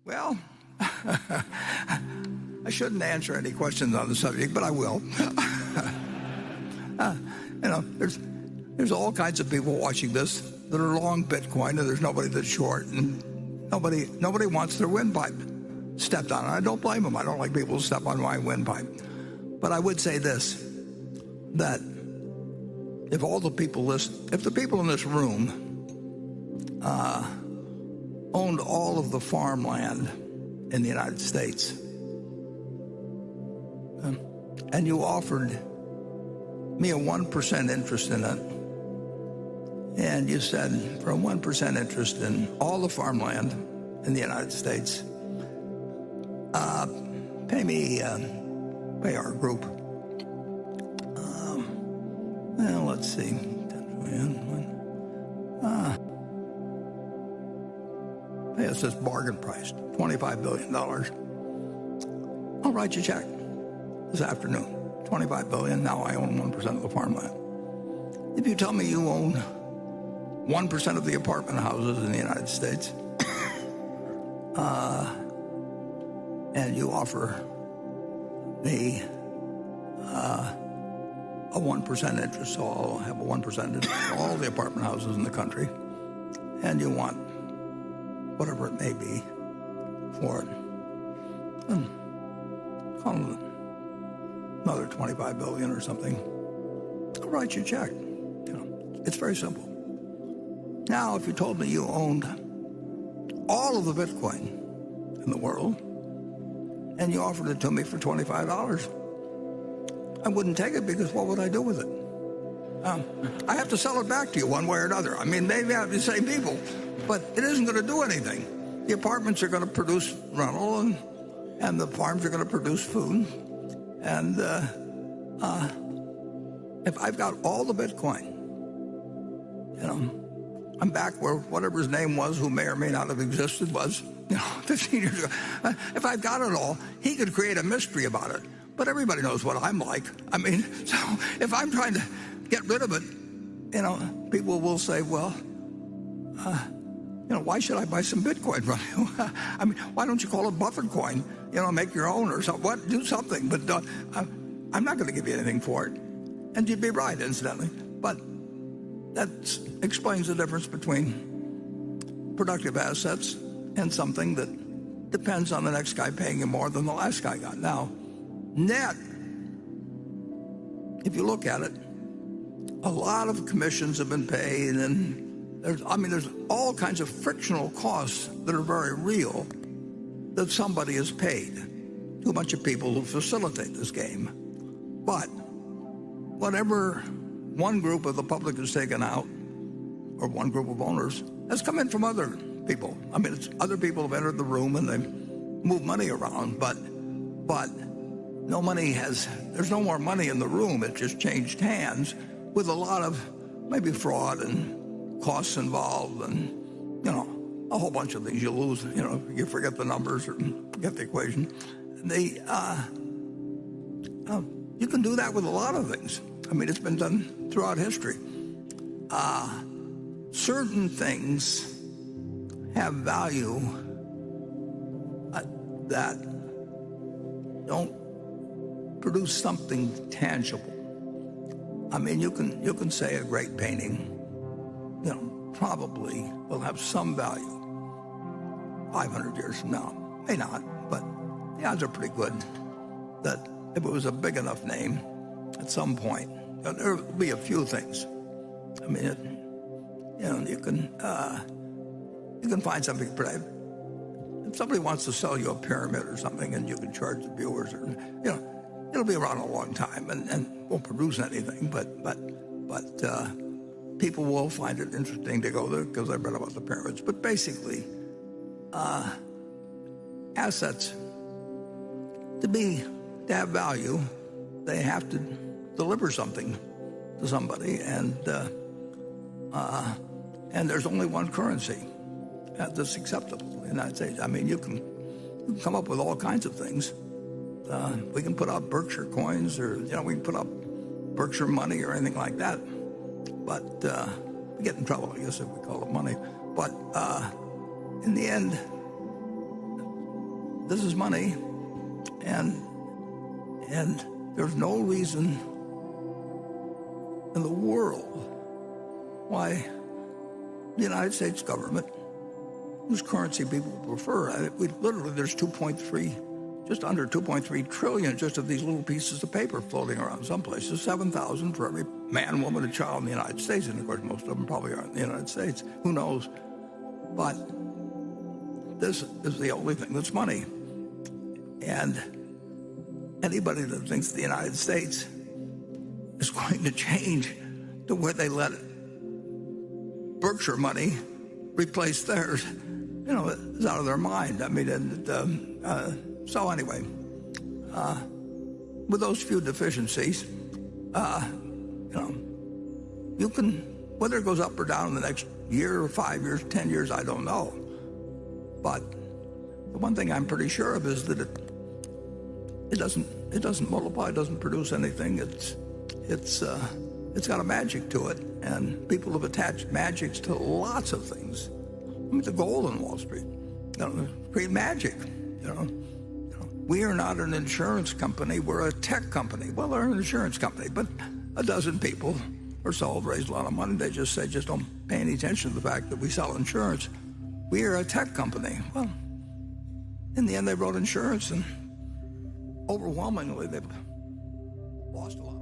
Well, I shouldn't answer any questions on the subject, but I will. There's all kinds of people watching this that are long Bitcoin, and there's nobody that's short, and nobody wants their windpipe stepped on. I don't blame them. I don't like people who step on my windpipe. But I would say this, that if the people in this room owned all of the farmland in the United States, and you offered me a 1% interest in it, and you said, for a 1% interest in all the farmland in the United States, pay our group, let's see, 10 million, pay us this bargain price, $25 billion. I'll write you a check this afternoon, $25 billion, now I own 1% of the farmland. If you tell me you own 1% of the apartment houses in the United States, and you offer me a 1% interest, so I'll have a 1% interest in all the apartment houses in the country, and you want whatever it may be for it, then call it another $25 billion or something. I'll write you a check. It's very simple. Now, if you told me you owned all of the Bitcoin in the world and you offered it to me for $25, I wouldn't take it, because what would I do with it? I have to sell it back to you one way or another. I mean, maybe I have the same people, but it isn't going to do anything. The apartments are going to produce rental, and the farms are going to produce food. And if I've got all the Bitcoin, I'm back where whatever his name was, who may or may not have existed, was 15 years ago. If I've got it all, he could create a mystery about it. But everybody knows what I'm like. I mean, so if I'm trying to get rid of it, people will say, well, why should I buy some Bitcoin from you? I mean, why don't you call it Buffett coin? Make your own or something. What? Do something. But I'm not going to give you anything for it. And you'd be right, incidentally. But that explains the difference between productive assets and something that depends on the next guy paying you more than the last guy got. Now, net, if you look at it, a lot of commissions have been paid, and there's all kinds of frictional costs that are very real that somebody has paid to a bunch of people who facilitate this game. But whatever one group of the public has taken out, or one group of owners, has come in from other people. I mean, other people have entered the room and they've moved money around, but no money there's no more money in the room. It just changed hands with a lot of maybe fraud and costs involved, and a whole bunch of things you lose. You forget the numbers or forget the equation. You can do that with a lot of things. I mean, it's been done throughout history. Certain things have value that don't produce something tangible. I mean, you can say a great painting, probably will have some value 500 years from now. May not, but the odds are pretty good that if it was a big enough name, at some point, there will be a few things. I mean, you can find something. If somebody wants to sell you a pyramid or something, and you can charge the viewers, or it'll be around a long time and won't produce anything. But people will find it interesting to go there because I've read about the pyramids. But basically, assets to have value, they have to deliver something to somebody, and there's only one currency that's acceptable in the United States. I mean, you can come up with all kinds of things. We can put out Berkshire coins, or we can put up Berkshire money or anything like that. But we get in trouble, I guess, if we call it money. But in the end, this is money, and there's no reason in the world why the United States government, whose currency people prefer, there's just under 2.3 trillion just of these little pieces of paper floating around some places, 7,000 for every man, woman, and child in the United States, and of course most of them probably aren't in the United States. Who knows? But this is the only thing that's money. And anybody that thinks the United States is going to change to where they let Berkshire money replace theirs, is out of their mind. I mean, so anyway, with those few deficiencies, you can, whether it goes up or down in the next year or 5 years, 10 years, I don't know. But the one thing I'm pretty sure of is that it doesn't multiply, it doesn't produce anything. It's got a magic to it, and people have attached magics to lots of things. I mean, the gold on Wall Street, create magic. We are not an insurance company; we're a tech company. Well, they're an insurance company, but a dozen people or so have raised a lot of money. They just say, just don't pay any attention to the fact that we sell insurance. We are a tech company. Well, in the end, they wrote insurance, and overwhelmingly, they've lost a lot.